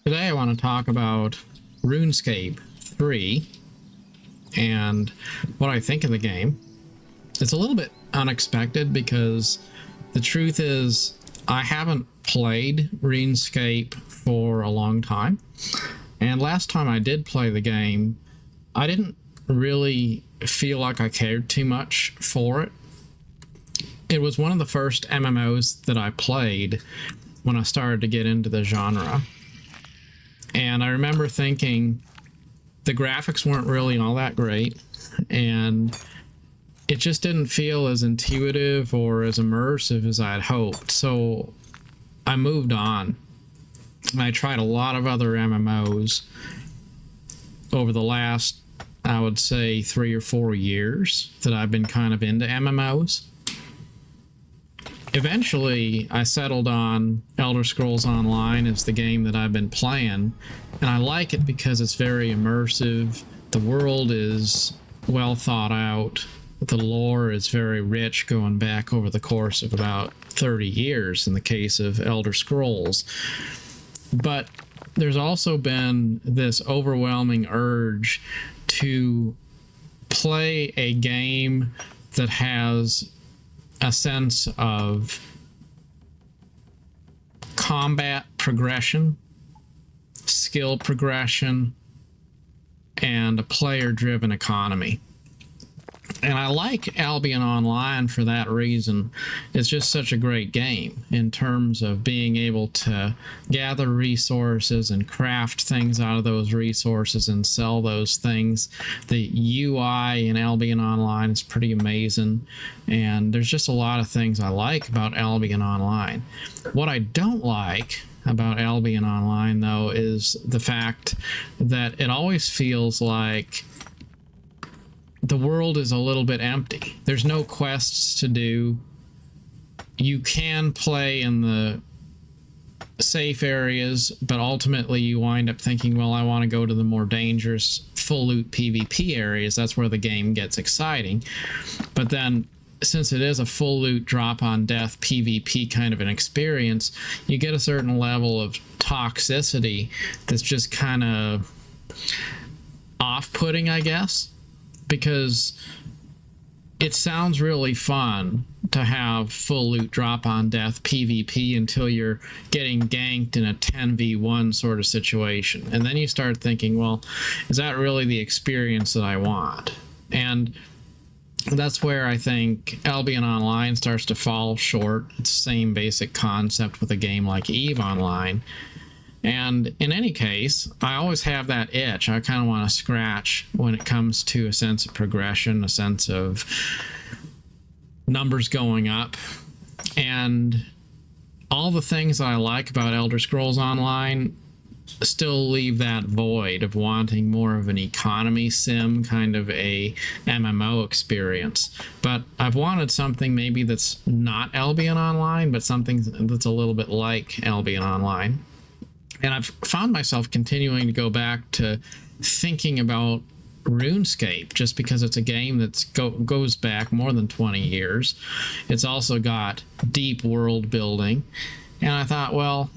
Today I want to talk about Runescape 3 and what I think of the game. It's a little bit unexpected because the truth is I haven't played RuneScape for a long time. And last time I did play the game, I didn't really feel like I cared too much for it. It was one of the first MMOs that I played when I started to get into the genre. And I remember thinking the graphics weren't really all that great, and it just didn't feel as intuitive or as immersive as I had hoped. So I moved on. And I tried a lot of other MMOs over the last, I would say, 3 or 4 years that I've been kind of into MMOs. Eventually, I settled on Elder Scrolls Online as the game that I've been playing, and I like it because it's very immersive. The world is well thought out. The lore is very rich, going back over the course of about 30 years in the case of Elder Scrolls. But there's also been this overwhelming urge to play a game that has a sense of combat progression, skill progression, and a player-driven economy. And I like Albion Online for that reason. It's just such a great game in terms of being able to gather resources and craft things out of those resources and sell those things. The UI in Albion Online is pretty amazing, and there's just a lot of things I like about Albion Online. What I don't like about Albion Online, though, is the fact that it always feels like the world is a little bit empty. There's no quests to do. You can play in the safe areas, but ultimately you wind up thinking, well, I want to go to the more dangerous full loot PvP areas. That's where the game gets exciting. But then, since it is a full loot drop on death PvP kind of an experience, you get a certain level of toxicity that's just kind of off-putting, I guess. Because it sounds really fun to have full loot drop on death PvP until you're getting ganked in a 10v1 sort of situation. And then you start thinking, well, is that really the experience that I want? And that's where I think Albion Online starts to fall short. It's the same basic concept with a game like EVE Online. And in any case, I always have that itch I kind of want to scratch when it comes to a sense of progression, a sense of numbers going up. And all the things that I like about Elder Scrolls Online still leave that void of wanting more of an economy sim, kind of a MMO experience. But I've wanted something maybe that's not Albion Online, but something that's a little bit like Albion Online. And I've found myself continuing to go back to thinking about RuneScape just because it's a game that goes back more than 20 years. It's also got deep world building. And I thought, well,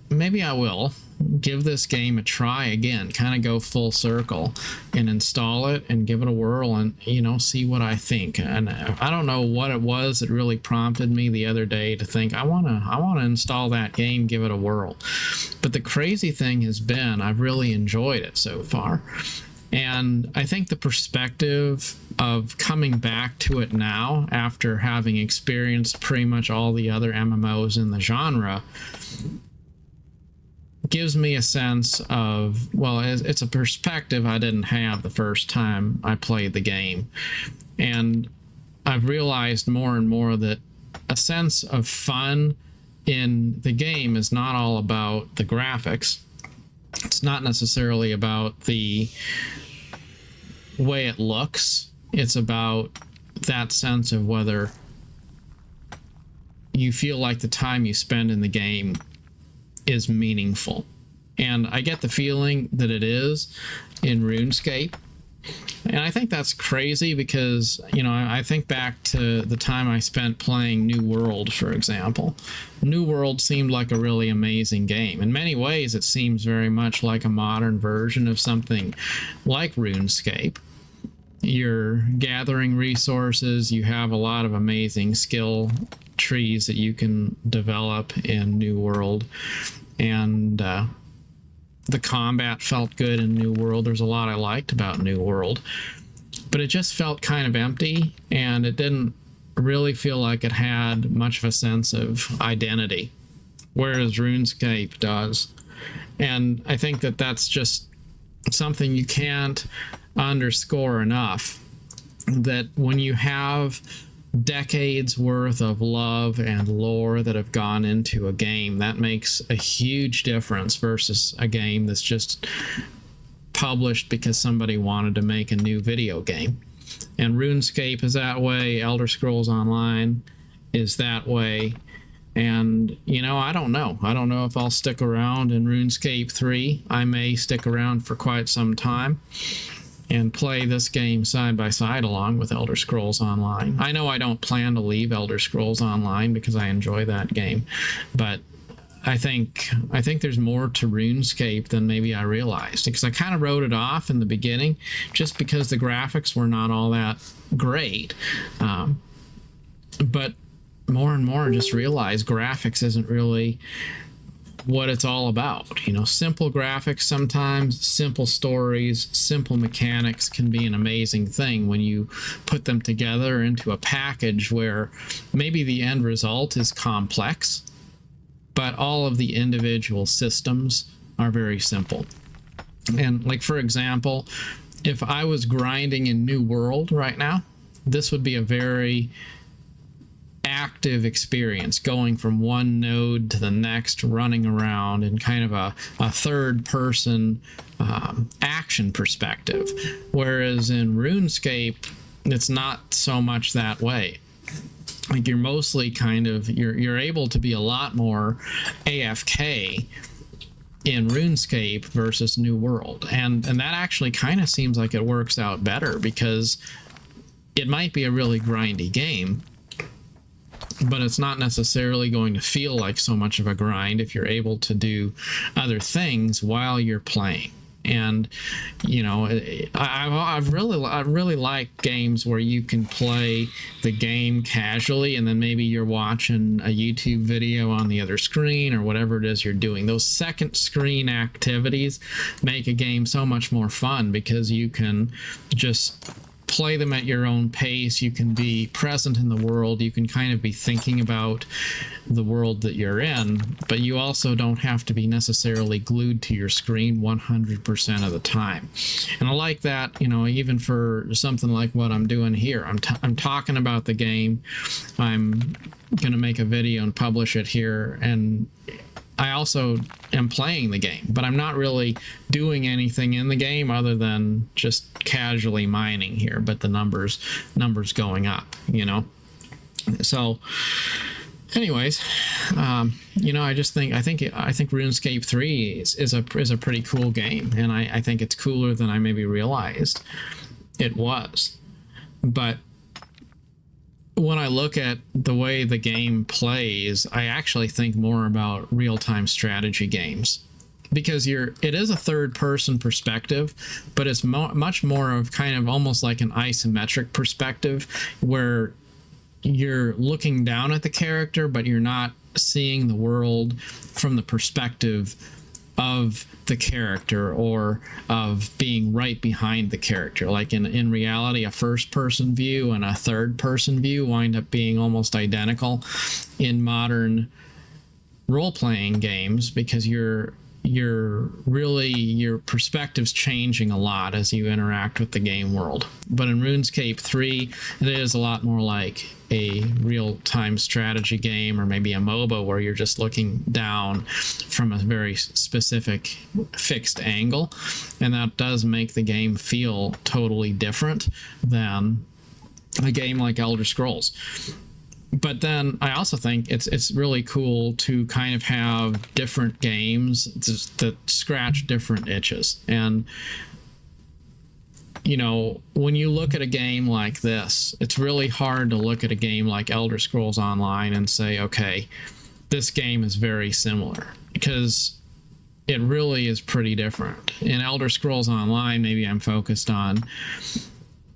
maybe I will give this game a try again, kind of go full circle and install it and give it a whirl and, see what I think. And I don't know what it was that really prompted me the other day to think, I want to install that game, give it a whirl. But the crazy thing has been, I've really enjoyed it so far. And I think the perspective of coming back to it now after having experienced pretty much all the other MMOs in the genre gives me a sense of, well, it's a perspective I didn't have the first time I played the game. And I've realized more and more that a sense of fun in the game is not all about the graphics. It's not necessarily about the way it looks. It's about that sense of whether you feel like the time you spend in the game is meaningful. And I get the feeling that it is in RuneScape. And I think that's crazy because, you know, I think back to the time I spent playing New World, for example. New World seemed like a really amazing game. In many ways, it seems very much like a modern version of something like RuneScape. You're gathering resources, you have a lot of amazing skill trees that you can develop in New World, and the combat felt good in New World. There's a lot I liked about New World, but it just felt kind of empty, and it didn't really feel like it had much of a sense of identity, whereas RuneScape does. And I think that that's just something you can't underscore enough, that when you have decades worth of love and lore that have gone into a game, that makes a huge difference versus a game that's just published because somebody wanted to make a new video game. And RuneScape is that way. Elder Scrolls Online is that way. And, you know, I don't know. I don't know if I'll stick around in RuneScape 3. I may stick around for quite some time and play this game side by side along with Elder Scrolls Online. I know I don't plan to leave Elder Scrolls Online because I enjoy that game, but I think there's more to RuneScape than maybe I realized, because I kind of wrote it off in the beginning just because the graphics were not all that great. But more and more I just realized graphics isn't really what it's all about. You know, simple graphics sometimes, simple stories, simple mechanics can be an amazing thing when you put them together into a package where maybe the end result is complex, but all of the individual systems are very simple. And like, for example, if I was grinding in New World right now, this would be a very active experience, going from one node to the next, running around in kind of a third person action perspective. Whereas in RuneScape, it's not so much that way. Like, you're mostly kind of, you're able to be a lot more AFK in RuneScape versus New World. And that actually kind of seems like it works out better, because it might be a really grindy game, but it's not necessarily going to feel like so much of a grind if you're able to do other things while you're playing. And, you know, I really like games where you can play the game casually, and then maybe you're watching a YouTube video on the other screen or whatever it is you're doing. Those second screen activities make a game so much more fun, because you can just play them at your own pace. You can be present in the world. You can kind of be thinking about the world that you're in, but you also don't have to be necessarily glued to your screen 100% of the time. And I like that, you know, even for something like what I'm doing here. I'm talking about the game. I'm going to make a video and publish it here, and I also am playing the game, but I'm not really doing anything in the game other than just casually mining here, but the numbers going up, you know. So anyways, you know, I think RuneScape 3 is a pretty cool game, and I think it's cooler than I maybe realized it was. But when I look at the way the game plays, I actually think more about real-time strategy games, because it is a third-person perspective, but it's much more of kind of almost like an isometric perspective, where you're looking down at the character, but you're not seeing the world from the perspective of the character or of being right behind the character. Like in reality, a first-person view and a third-person view wind up being almost identical in modern role-playing games, because your perspective's changing a lot as you interact with the game world. But in RuneScape 3, it is a lot more like a real-time strategy game, or maybe a MOBA, where you're just looking down from a very specific fixed angle, and that does make the game feel totally different than a game like Elder Scrolls. But then I also think it's really cool to kind of have different games that scratch different itches. And you know, when you look at a game like this, it's really hard to look at a game like Elder Scrolls Online and say, okay, this game is very similar, because it really is pretty different. In Elder Scrolls Online, maybe I'm focused on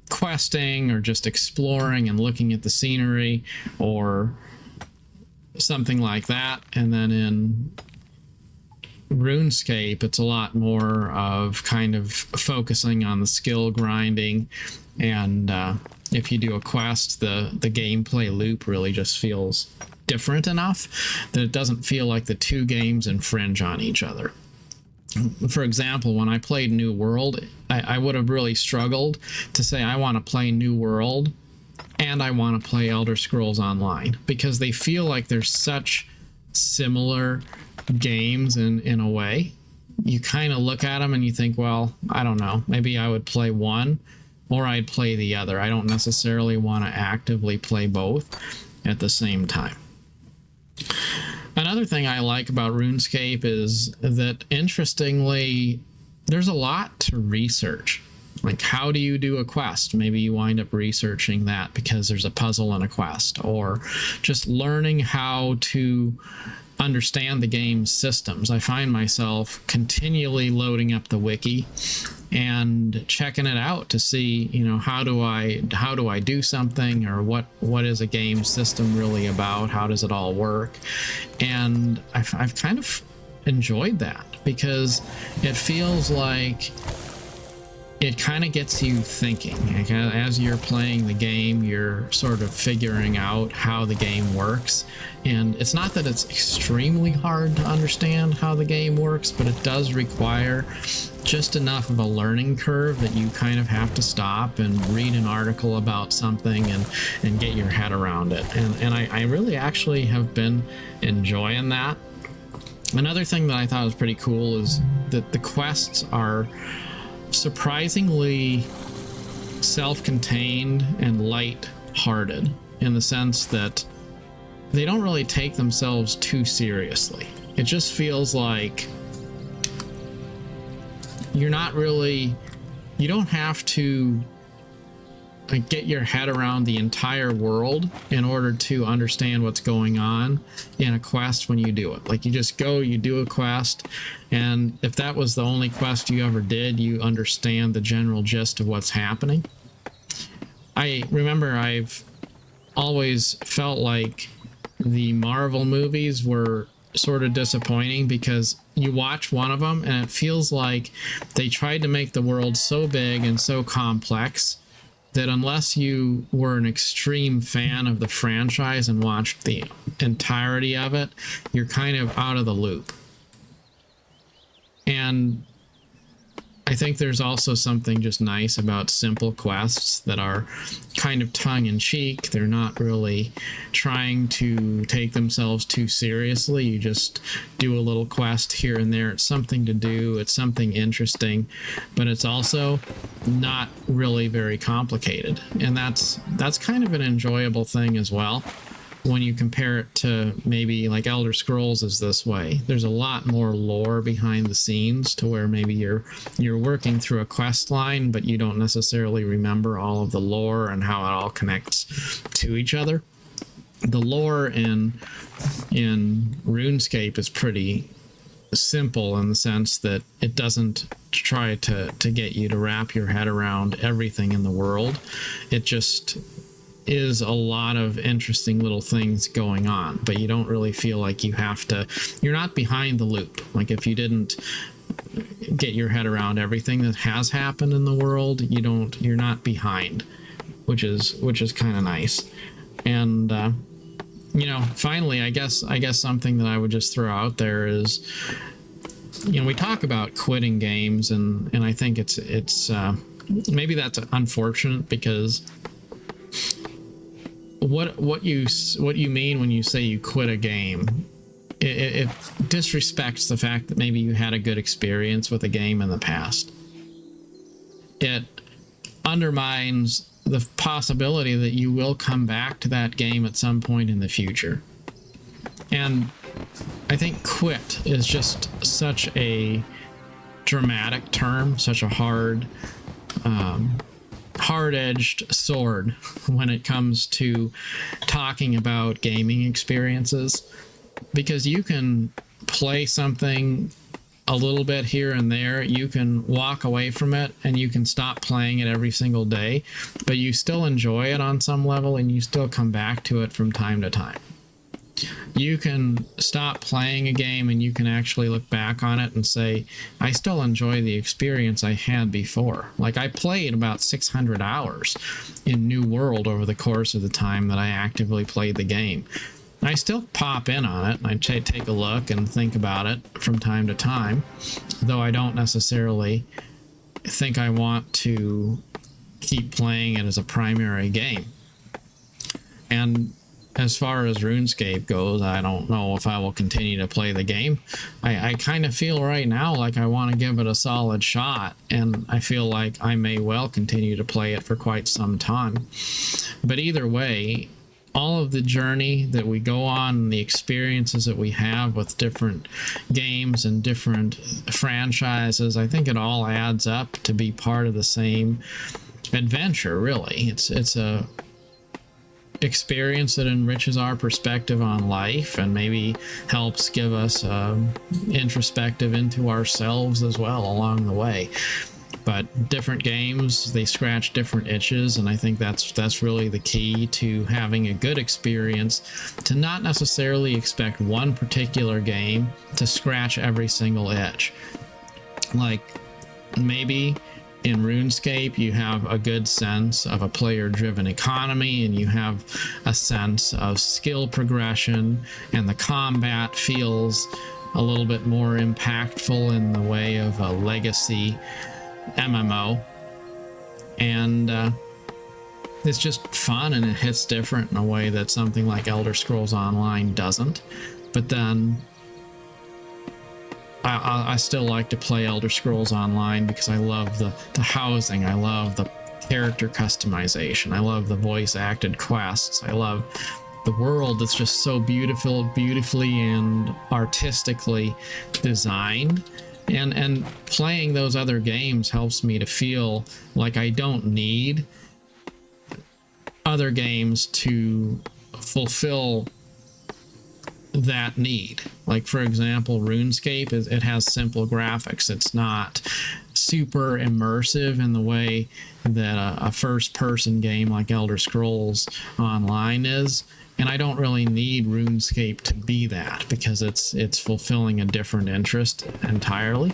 questing or just exploring and looking at the scenery or something like that. And then in RuneScape, it's a lot more of kind of focusing on the skill grinding, and if you do a quest, the gameplay loop really just feels different enough that it doesn't feel like the two games infringe on each other. For example, when I played New World, I would have really struggled to say I want to play New World and I want to play Elder Scrolls Online, because they feel like they're such similar games in a way. You kind of look at them and you think, well, I don't know, maybe I would play one or I'd play the other. I don't necessarily want to actively play both at the same time. Another thing I like about RuneScape is that, interestingly, there's a lot to research. Like, how do you do a quest? Maybe you wind up researching that because there's a puzzle in a quest, or just learning how to understand the game's systems. I find myself continually loading up the wiki and checking it out to see, you know, how do I do something, or what is a game system really about? How does it all work? And I've kind of enjoyed that, because it feels like it kind of gets you thinking. Like, as you're playing the game, you're sort of figuring out how the game works. And it's not that it's extremely hard to understand how the game works, but it does require just enough of a learning curve that you kind of have to stop and read an article about something and get your head around it. And I really actually have been enjoying that. Another thing that I thought was pretty cool is that the quests are surprisingly self-contained and light-hearted, in the sense that they don't really take themselves too seriously. It just feels like you don't have to get your head around the entire world in order to understand what's going on in a quest when you do it. Like, you just go, you do a quest, and if that was the only quest you ever did, you understand the general gist of what's happening. I remember I've always felt like the Marvel movies were sort of disappointing, because you watch one of them and it feels like they tried to make the world so big and so complex that unless you were an extreme fan of the franchise and watched the entirety of it, you're kind of out of the loop. And I think there's also something just nice about simple quests that are kind of tongue-in-cheek. They're not really trying to take themselves too seriously. You just do a little quest here and there. It's something to do. It's something interesting, but it's also not really very complicated. And that's kind of an enjoyable thing as well. When you compare it to maybe like Elder Scrolls is this way. There's a lot more lore behind the scenes, to where maybe you're working through a quest line, but you don't necessarily remember all of the lore and how it all connects to each other. The lore in RuneScape is pretty simple, in the sense that it doesn't try to get you to wrap your head around everything in the world. It just is a lot of interesting little things going on, but you don't really feel like you're not behind the loop. Like, if you didn't get your head around everything that has happened in the world, you're not behind, which is kind of nice. And finally, I guess something that I would just throw out there is, we talk about quitting games, and I think it's maybe that's unfortunate, because what you mean when you say you quit a game, it disrespects the fact that maybe you had a good experience with a game in the past. It undermines the possibility that you will come back to that game at some point in the future. And I think quit is just such a dramatic term, such a hard hard-edged sword when it comes to talking about gaming experiences, because you can play something a little bit here and there, you can walk away from it and you can stop playing it every single day, but you still enjoy it on some level and you still come back to it from time to time. You can stop playing a game and you can actually look back on it and say, I still enjoy the experience I had before. Like, I played about 600 hours in New World over the course of the time that I actively played the game. I still pop in on it and I take a look and think about it from time to time, though I don't necessarily think I want to keep playing it as a primary game. And as far as RuneScape goes, I don't know if I will continue to play the game. I kind of feel right now like I want to give it a solid shot, and I feel like I may well continue to play it for quite some time. But either way, all of the journey that we go on and the experiences that we have with different games and different franchises, I think it all adds up to be part of the same adventure, really. It's a experience that enriches our perspective on life and maybe helps give us introspective into ourselves as well along the way. But different games, they scratch different itches, and I think that's really the key to having a good experience, to not necessarily expect one particular game to scratch every single itch. Like, maybe in RuneScape, you have a good sense of a player-driven economy, and you have a sense of skill progression, and the combat feels a little bit more impactful in the way of a legacy MMO. And it's just fun, and it hits different in a way that something like Elder Scrolls Online doesn't. But then I still like to play Elder Scrolls Online because I love the housing, I love the character customization, I love the voice acted quests, I love the world that's just so beautifully and artistically designed. And playing those other games helps me to feel like I don't need other games to fulfill that need. Like, for example, RuneScape, it has simple graphics. It's not super immersive in the way that a first-person game like Elder Scrolls Online is. And I don't really need RuneScape to be that, because it's fulfilling a different interest entirely,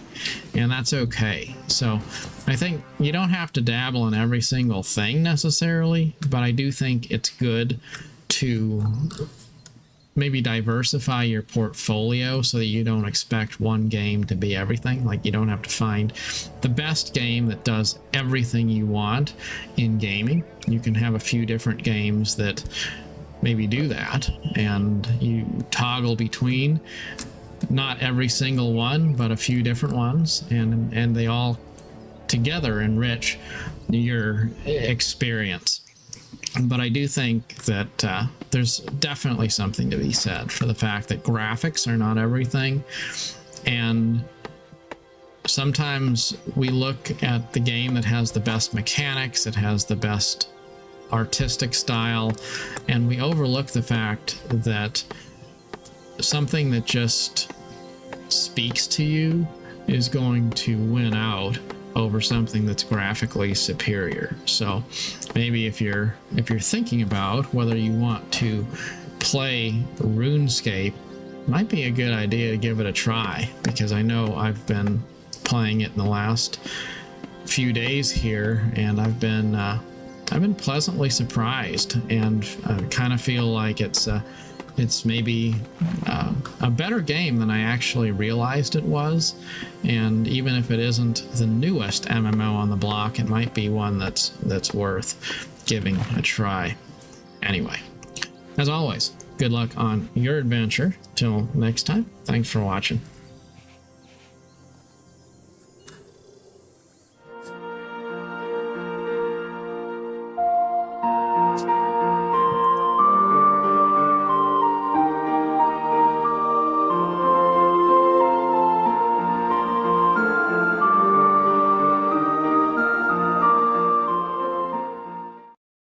and that's okay. So I think you don't have to dabble in every single thing necessarily, but I do think it's good to maybe diversify your portfolio so that you don't expect one game to be everything. Like, you don't have to find the best game that does everything you want in gaming. You can have a few different games that maybe do that, and you toggle between not every single one, but a few different ones, and they all together enrich your experience. But I do think that there's definitely something to be said for the fact that graphics are not everything, and sometimes we look at the game that has the best mechanics, it has the best artistic style, and we overlook the fact that something that just speaks to you is going to win out over something that's graphically superior. So maybe if you're thinking about whether you want to play RuneScape, it might be a good idea to give it a try, because I know I've been playing it in the last few days here, and I've been pleasantly surprised, and I kind of feel like it's maybe a better game than I actually realized it was. And even if it isn't the newest MMO on the block, it might be one that's worth giving a try. Anyway, as always, good luck on your adventure. Till next time, thanks for watching.